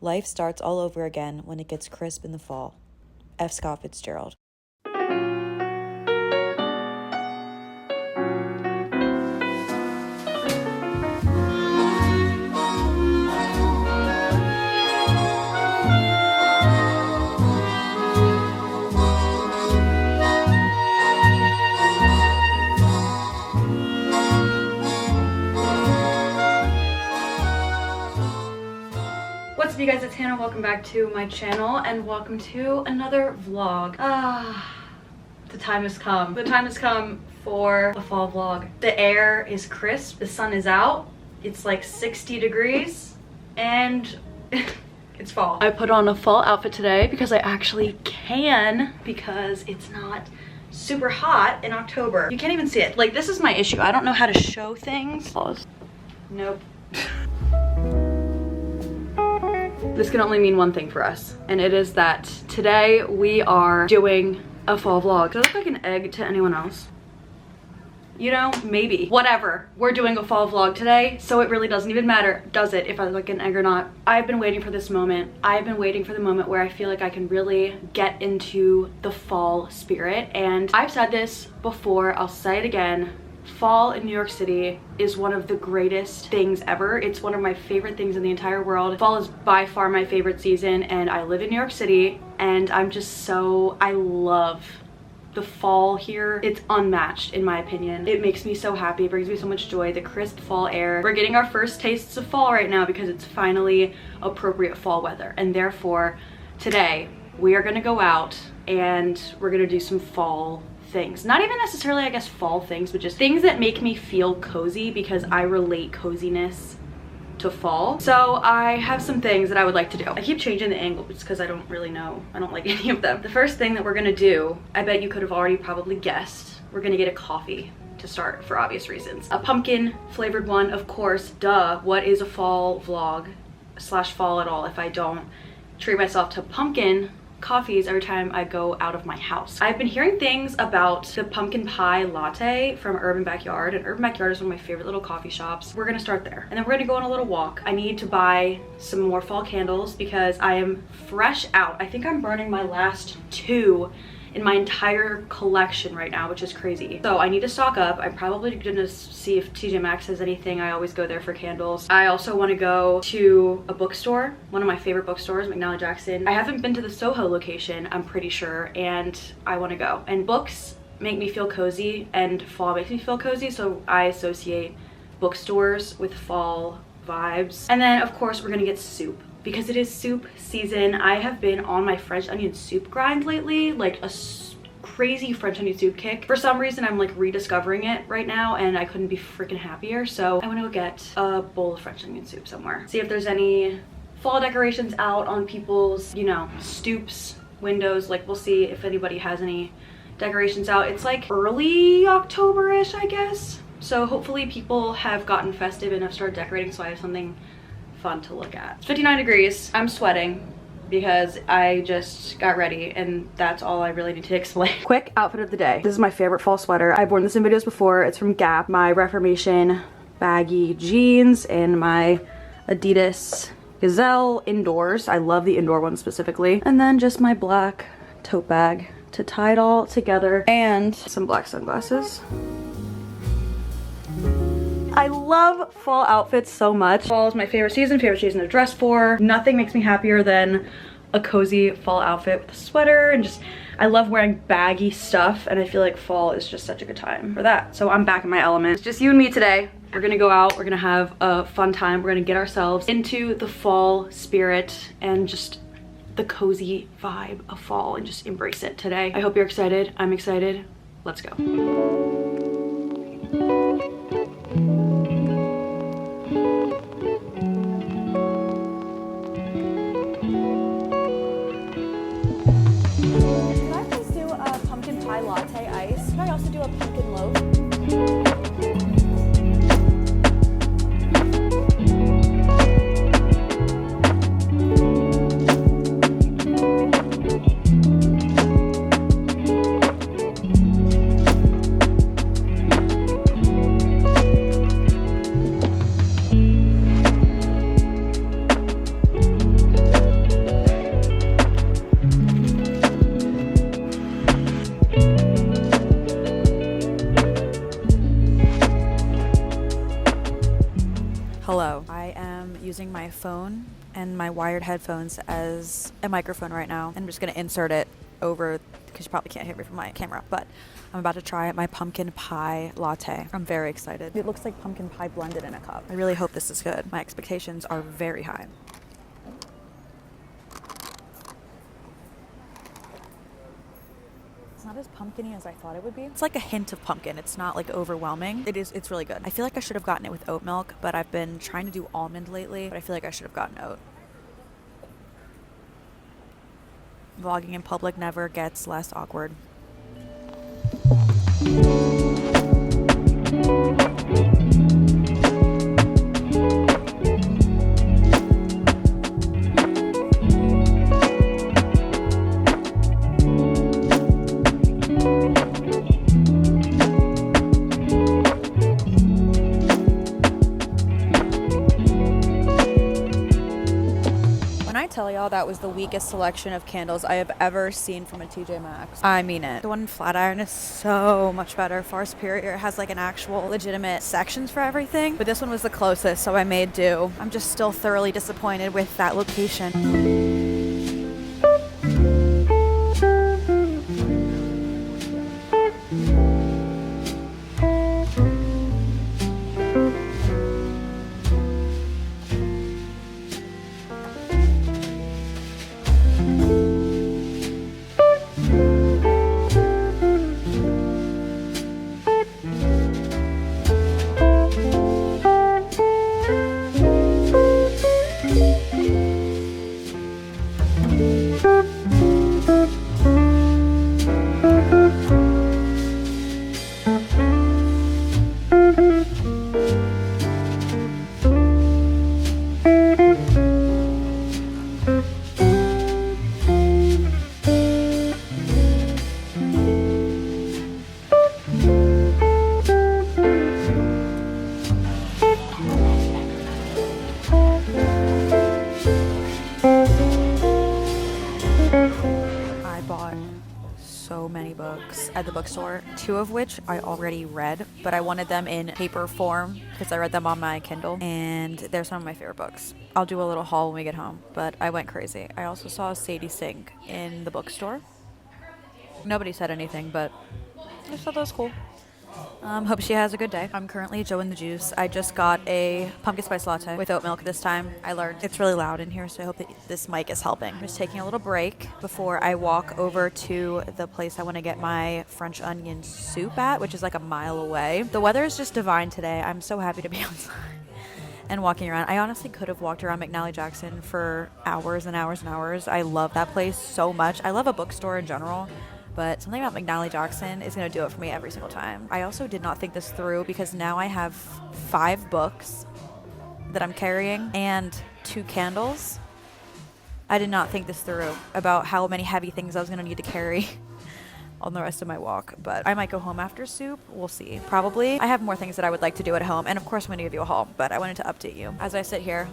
Life starts all over again when it gets crisp in the fall. F. Scott Fitzgerald. What's up, you guys? It's Hannah. Welcome back to my channel and welcome to another vlog. The time has come. The time has come for a fall vlog. The air is crisp, the sun is out, it's like 60 degrees and it's fall. I put on a fall outfit today because I actually can, because it's not super hot in October. You can't even see it. Like, this is my issue. I don't know how to show things. Pause. Nope. This can only mean one thing for us, and it is that today we are doing a fall vlog. Does it look like an egg to anyone else? You know, maybe. Whatever. We're doing a fall vlog today, so it really doesn't even matter, does it, if I look like an egg or not. I've been waiting for this moment. I've been waiting for the moment where I feel like I can really get into the fall spirit, and I've said this before, I'll say it again. Fall in New York City is one of the greatest things ever. It's one of my favorite things in the entire world. Fall is by far my favorite season, and I live in New York City, and I'm just so, I love the fall here. It's unmatched in my opinion. It makes me so happy. It brings me so much joy. The crisp fall air. We're getting our first tastes of fall right now because it's finally appropriate fall weather, and therefore today we are gonna go out and we're gonna do some fall things. Not even necessarily, I guess, fall things, but just things that make me feel cozy, because I relate coziness to fall. So I have some things that I would like to do. I keep changing the angle just because I don't really know. I don't like any of them. The first thing that we're gonna do, I bet you could have already probably guessed, we're gonna get a coffee to start for obvious reasons. A pumpkin flavored one, of course, duh. What is a fall vlog slash fall at all if I don't treat myself to pumpkin coffees every time I go out of my house. I've been hearing things about the pumpkin pie latte from Urban Backyard, and Urban Backyard is one of my favorite little coffee shops. We're gonna start there, and then we're gonna go on a little walk. I need to buy some more fall candles because I am fresh out. I think I'm burning my last 2 in my entire collection right now, which is crazy. So I need to stock up. I'm probably gonna see if TJ Maxx has anything. I always go there for candles. I also want to go to a bookstore, one of my favorite bookstores, McNally Jackson. I haven't been to the Soho location, I'm pretty sure, and I want to go. And books make me feel cozy, and fall makes me feel cozy, so I associate bookstores with fall vibes. And then of course we're gonna get soup, because it is soup season. I have been on my French onion soup grind lately, like a crazy French onion soup kick. For some reason, I'm like rediscovering it right now, and I couldn't be freaking happier. So I want to go get a bowl of French onion soup somewhere. See if there's any fall decorations out on people's, you know, stoops, windows. Like, we'll see if anybody has any decorations out. It's like early October-ish, I guess. So hopefully people have gotten festive and have started decorating, so I have something fun to look at. It's 59 degrees. I'm sweating because I just got ready, and that's all I really need to explain. Quick outfit of the day. This is my favorite fall sweater. I've worn this in videos before. It's from Gap. My Reformation baggy jeans and my Adidas Gazelle indoors. I love the indoor one specifically. And then just my black tote bag to tie it all together, and some black sunglasses. I love fall outfits so much. Fall is my favorite season to dress for. Nothing makes me happier than a cozy fall outfit with a sweater, and just, I love wearing baggy stuff, and I feel like fall is just such a good time for that. So I'm back in my element. It's just you and me today. We're gonna go out, we're gonna have a fun time, we're gonna get ourselves into the fall spirit and just the cozy vibe of fall, and just embrace it today. I hope you're excited. I'm excited. Let's go. Latte ice. Can I also do a pumpkin loaf? phone and my wired headphones as a microphone right now. And I'm just gonna insert it over, because you probably can't hear me from my camera, but I'm about to try my pumpkin pie latte. I'm very excited. It looks like pumpkin pie blended in a cup. I really hope this is good. My expectations are very high. It's not as pumpkin-y as I thought it would be. It's like a hint of pumpkin. It's not like overwhelming. It's really good. I feel like I should have gotten it with oat milk, but I've been trying to do almond lately, but I feel like I should have gotten oat. Vlogging in public never gets less awkward. Tell y'all that was the weakest selection of candles I have ever seen from a TJ Maxx. I mean it. The one in Flatiron is so much better, far superior. It has like an actual legitimate sections for everything, but this one was the closest, so I made do. I'm just still thoroughly disappointed with that location. At the bookstore, 2 of which I already read, but I wanted them in paper form because I read them on my Kindle, and they're some of my favorite books. I'll do a little haul when we get home, but I went crazy. I also saw Sadie Sink in the bookstore. Nobody said anything, but I just thought that was cool. Hope she has a good day. I'm currently joeing the juice. I just got a pumpkin spice latte with oat milk this time. I learned it's really loud in here, so I hope that this mic is helping. I'm just taking a little break before I walk over to the place I want to get my French onion soup at, which is like a mile away. The weather is just divine today. I'm so happy to be outside and walking around. I honestly could have walked around McNally Jackson for hours and hours and hours. I love that place so much. I love a bookstore in general, but something about McNally Jackson is going to do it for me every single time. I also did not think this through because now I have 5 books that I'm carrying and 2 candles. I did not think this through about how many heavy things I was going to need to carry on the rest of my walk, but I might go home after soup. We'll see. Probably. I have more things that I would like to do at home, and of course I'm going to give you a haul, but I wanted to update you. As I sit here,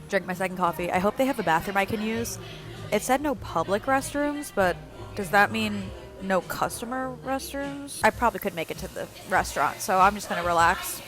drink my second coffee, I hope they have a bathroom I can use. It said no public restrooms, but does that mean no customer restrooms? I probably could make it to the restaurant, so I'm just gonna relax,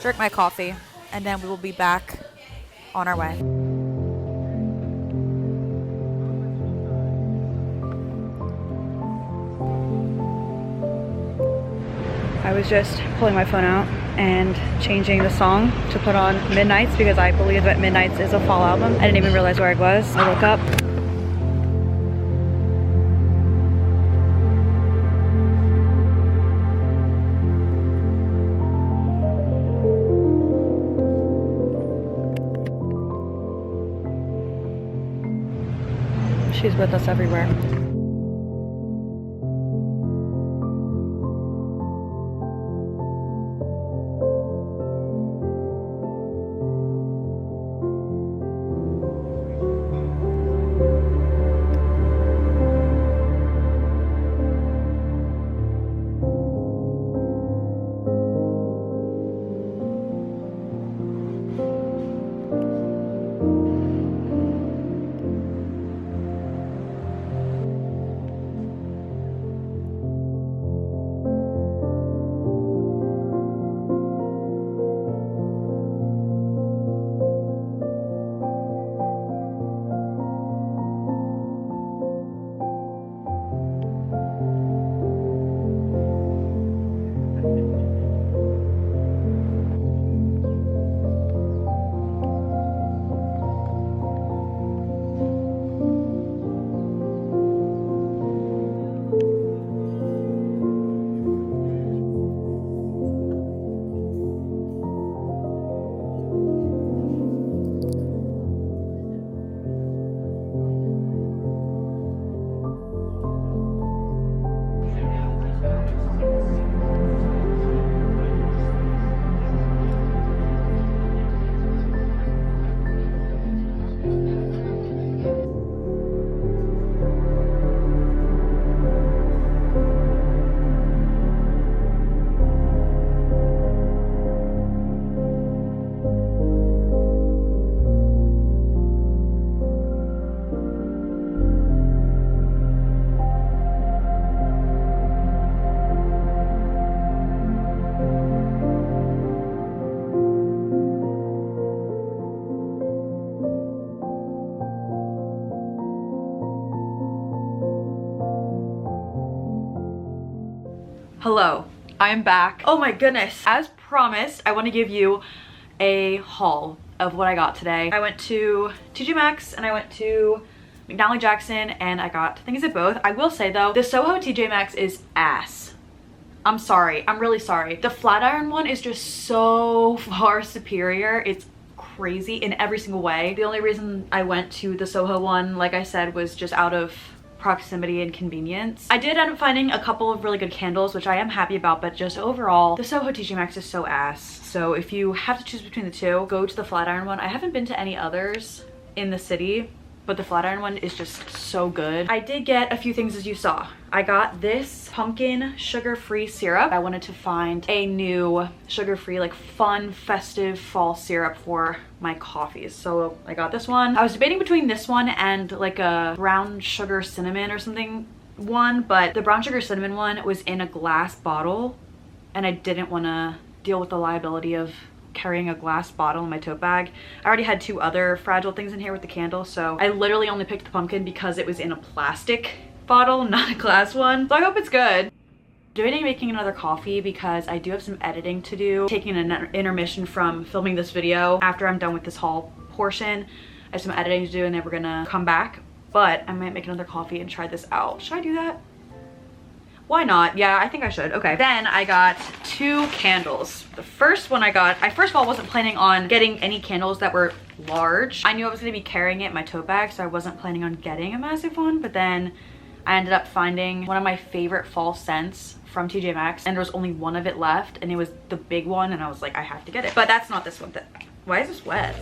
drink my coffee, and then we will be back on our way. I was just pulling my phone out and changing the song to put on Midnights because I believe that Midnights is a fall album. I didn't even realize where I was. I woke up. She's with us everywhere. Hello, I am back. Oh my goodness. As promised, I want to give you a haul of what I got today. I went to TJ Maxx and I went to McNally Jackson and I got things at both. I will say though, the Soho TJ Maxx is ass. I'm sorry, I'm really sorry. The flat iron one is just so far superior. It's crazy in every single way. The only reason I went to the Soho one, like I said, was just out of proximity and convenience. I did end up finding a couple of really good candles, which I am happy about, but just overall, the Soho TJ Maxx is so ass. So if you have to choose between the two, go to the flat iron one. I haven't been to any others in the city, but the flat iron one is just so good. I did get a few things as you saw. I got this pumpkin sugar-free syrup. I wanted to find a new sugar-free, like fun, festive fall syrup for my coffees. So I got this one. I was debating between this one and like a brown sugar cinnamon or something one, but the brown sugar cinnamon one was in a glass bottle and I didn't want to deal with the liability of carrying a glass bottle in my tote bag. I already had two other fragile things in here with the candle, so I literally only picked the pumpkin because it was in a plastic bottle, not a glass one. So I hope it's good. Debating making another coffee because I do have some editing to do. Taking an intermission from filming this video. After I'm done with this haul portion, I have some editing to do and then we're gonna come back. But I might make another coffee and try this out. Should I do that? Why not? Yeah, I think I should. Okay. Then I got two candles. The first one I first of all wasn't planning on getting any candles that were large. I knew I was going to be carrying it in my tote bag, so I wasn't planning on getting a massive one, but then I ended up finding one of my favorite fall scents from TJ Maxx and there was only one of it left and it was the big one and I was like, I have to get it. But that's not this one. Why is this wet?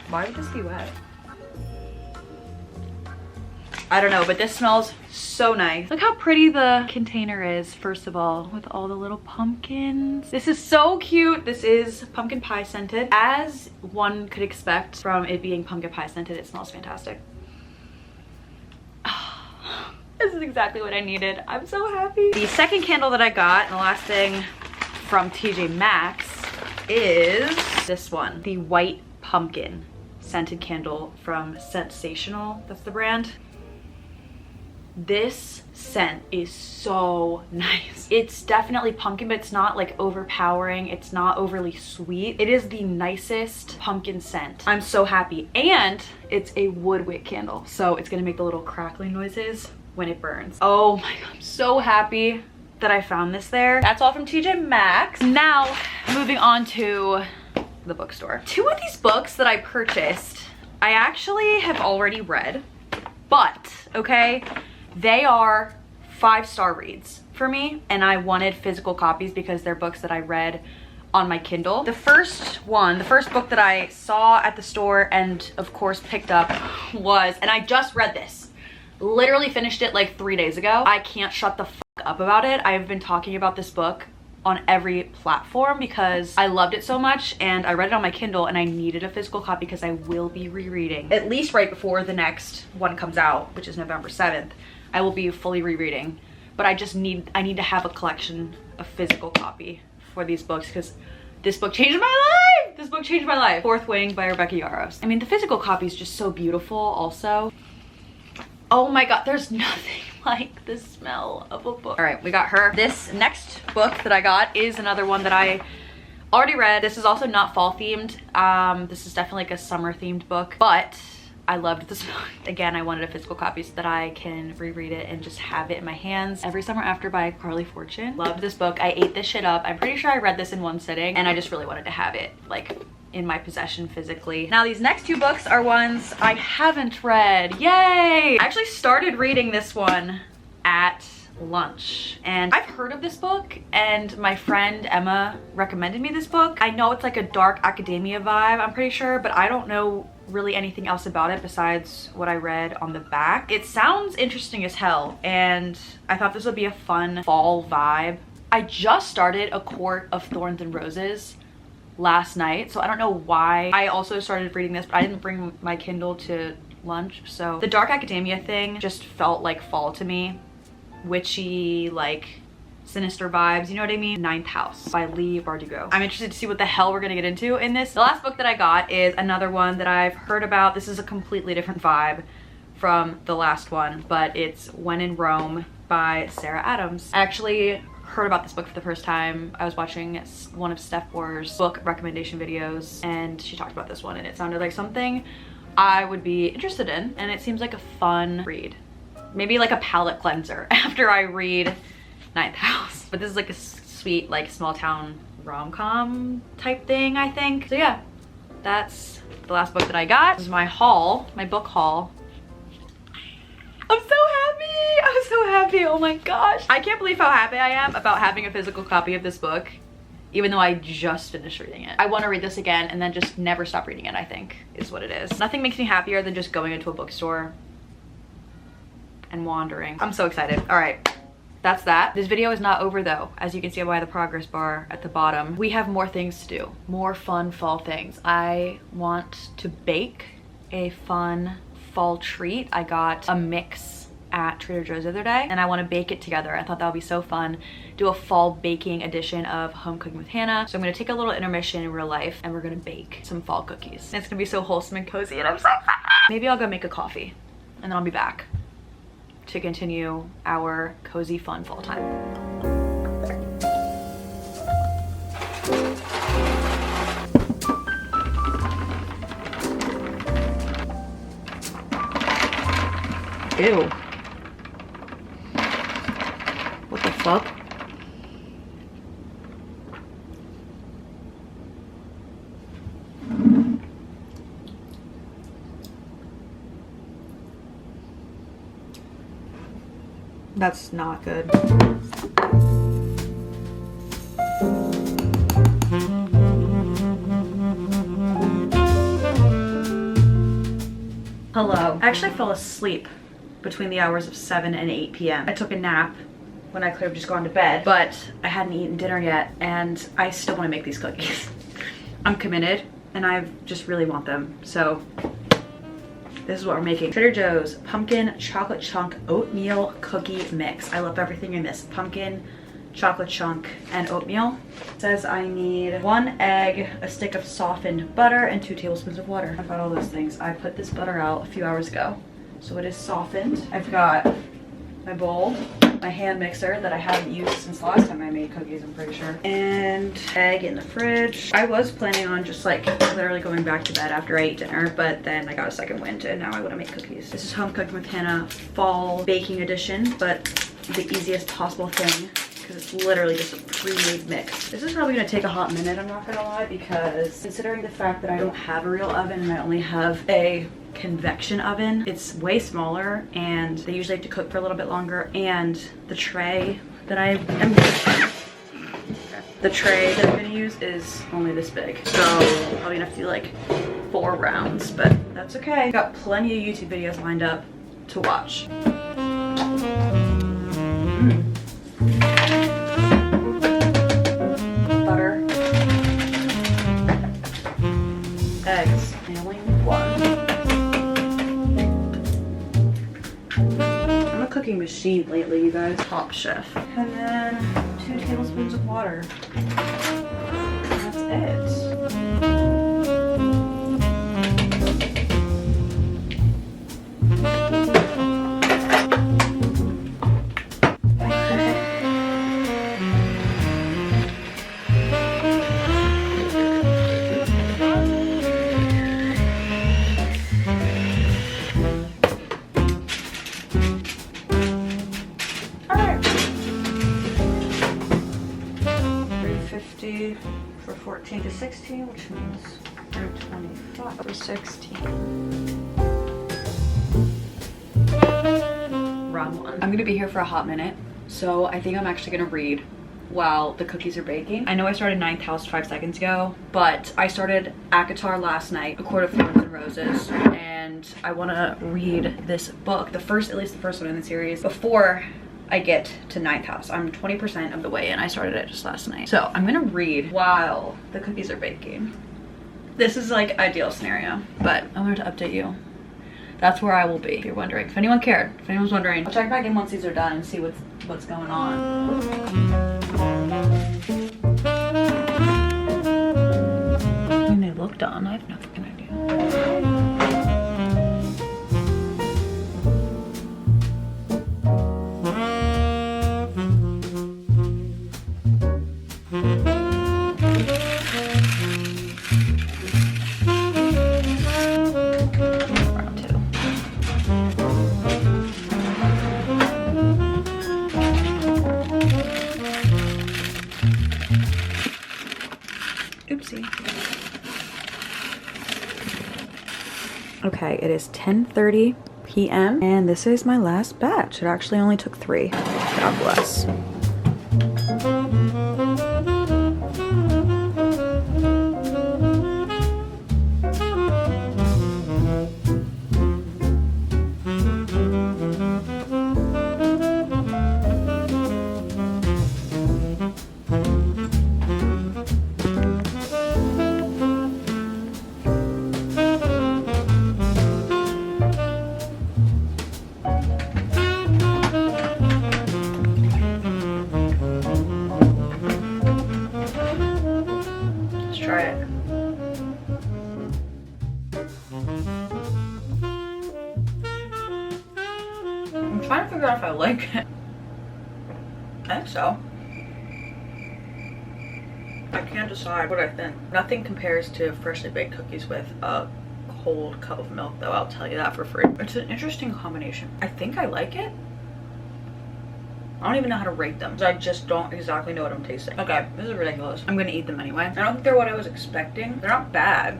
Why would this be wet? I don't know, but this smells so nice. Look how pretty the container is, first of all, with all the little pumpkins. This is so cute. This is pumpkin pie scented. As one could expect from it being pumpkin pie scented, it smells fantastic. This is exactly what I needed. I'm so happy. The second candle that I got, and the last thing from TJ Maxx, is this one, the white pumpkin scented candle from Sensational. That's the brand. This scent is so nice. It's definitely pumpkin, but it's not like overpowering. It's not overly sweet. It is the nicest pumpkin scent. I'm so happy. And it's a wood wick candle, so it's gonna make the little crackling noises when it burns. Oh my god, I'm so happy that I found this there. That's all from TJ Maxx. Now, moving on to the bookstore. Two of these books that I purchased, I actually have already read, but, okay, they are 5-star reads for me, and I wanted physical copies because they're books that I read on my Kindle. The first book that I saw at the store and of course picked up was, and I just read this, literally finished it like 3 days ago. I can't shut the fuck up about it. I've been talking about this book on every platform because I loved it so much and I read it on my Kindle and I needed a physical copy because I will be rereading, at least right before the next one comes out, which is November 7th. I will be fully rereading, but I need to have a collection of physical copy for these books because this book changed my life. This book changed my life. Fourth Wing by Rebecca Yarros. I mean, the physical copy is just so beautiful also. Oh my god, there's nothing like the smell of a book. All right, we got her. This next book that I got is another one that I already read. This is also not fall themed. This is definitely like a summer themed book, but I loved this book. Again, I wanted a physical copy so that I can reread it and just have it in my hands. Every Summer After by Carly Fortune. Loved this book. I ate this shit up. I'm pretty sure I read this in one sitting and I just really wanted to have it like in my possession physically. Now these next two books are ones I haven't read. Yay! I actually started reading this one at lunch and I've heard of this book and my friend Emma recommended me this book. I know it's like a dark academia vibe, I'm pretty sure, but I don't know really anything else about it besides what I read on the back. It sounds interesting as hell and I thought this would be a fun fall vibe. I just started A Court of Thorns and Roses last night, so I don't know why I also started reading this, but I didn't bring my Kindle to lunch. So the dark academia thing just felt like fall to me. Witchy, like sinister vibes, you know what I mean? Ninth House by Leigh Bardugo. I'm interested to see what the hell we're gonna get into in this. The last book that I got is another one that I've heard about. This is a completely different vibe from the last one, but it's When in Rome by Sarah Adams. I actually heard about this book for the first time. I was watching one of Steph War's book recommendation videos and she talked about this one and it sounded like something I would be interested in, and it seems like a fun read. Maybe like a palate cleanser after I read Ninth House. But this is like a sweet, like small town rom-com type thing, I think. So yeah, that's the last book that I got. This is my haul, my book haul. I'm so happy. I'm so happy. Oh my gosh. I can't believe how happy I am about having a physical copy of this book, even though I just finished reading it. I want to read this again and then just never stop reading it, I think, is what it is. Nothing makes me happier than just going into a bookstore and wandering. I'm so excited. All right, that's that. This video is not over though. As you can see by the progress bar at the bottom, we have more things to do, more fun fall things. I want to bake a fun fall treat. I got a mix at Trader Joe's the other day and I want to bake it together. I thought that would be so fun. Do a fall baking edition of Home Cooking with Hannah. So I'm going to take a little intermission in real life and we're going to bake some fall cookies. And it's going to be so wholesome and cozy and I'm so excited. Maybe I'll go make a coffee and then I'll be back to continue our cozy fun fall time. Ew. What the fuck? That's not good. Hello. I actually fell asleep between the hours of 7 and 8 p.m. I took a nap when I could have just gone to bed, but I hadn't eaten dinner yet and I still want to make these cookies. I'm committed and I just really want them. So this is what we're making. Trader Joe's pumpkin chocolate chunk oatmeal cookie mix. I love everything in this. Pumpkin, chocolate chunk, and oatmeal. It says I need 1 egg, a stick of softened butter, and 2 tablespoons of water. I've got all those things. I put this butter out a few hours ago, so it is softened. I've got my bowl, my hand mixer that I haven't used since the last time I made cookies, I'm pretty sure, and egg in the fridge. I was planning on just like literally going back to bed after I ate dinner, but then I got a second wind and now I want to make cookies. This is Home Cooking with Hannah Fall Baking Edition, but the easiest possible thing because it's literally just a pre-made mix. This is probably gonna take a hot minute, I'm not gonna lie, because considering the fact that I don't have a real oven and I only have a convection oven, it's way smaller and they usually have to cook for a little bit longer, and the tray that I'm gonna use is only this big, so I'm probably gonna have to do like 4 rounds, but that's okay. Got plenty of YouTube videos lined up to watch. Butter, eggs, nailing 1. I'm a cooking machine lately, you guys. Top chef. And then 2 tablespoons of water. And that's it. For 14 to 16, which means 25 for 16. Round 1. I'm gonna be here for a hot minute, so I think I'm actually gonna read while the cookies are baking. I know I started Ninth House 5 seconds ago, but I started acotar last night, A Court of Thorns and Roses, and I want to read this book, at least the first one in the series, before I get to Ninth House. I'm 20% of the way in. I started it just last night. So I'm gonna read while the cookies are baking. This is like ideal scenario, but I wanted to update you. That's where I will be, if you're wondering. If anyone cared, if anyone's wondering, I'll check back in once these are done and see what's going on. Oopsie. Okay, it is 10:30 p.m. and this is my last batch. It actually only took 3. God bless. Try it. I'm trying to figure out if I like it. I think so. I can't decide what I think. Nothing compares to freshly baked cookies with a cold cup of milk, though, I'll tell you that for free. It's an interesting combination. I think I like it. I don't even know how to rate them, so I just don't exactly know what I'm tasting. Okay, this is ridiculous. I'm gonna eat them anyway. I don't think they're what I was expecting. They're not bad.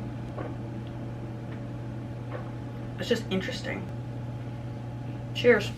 It's just interesting. Cheers.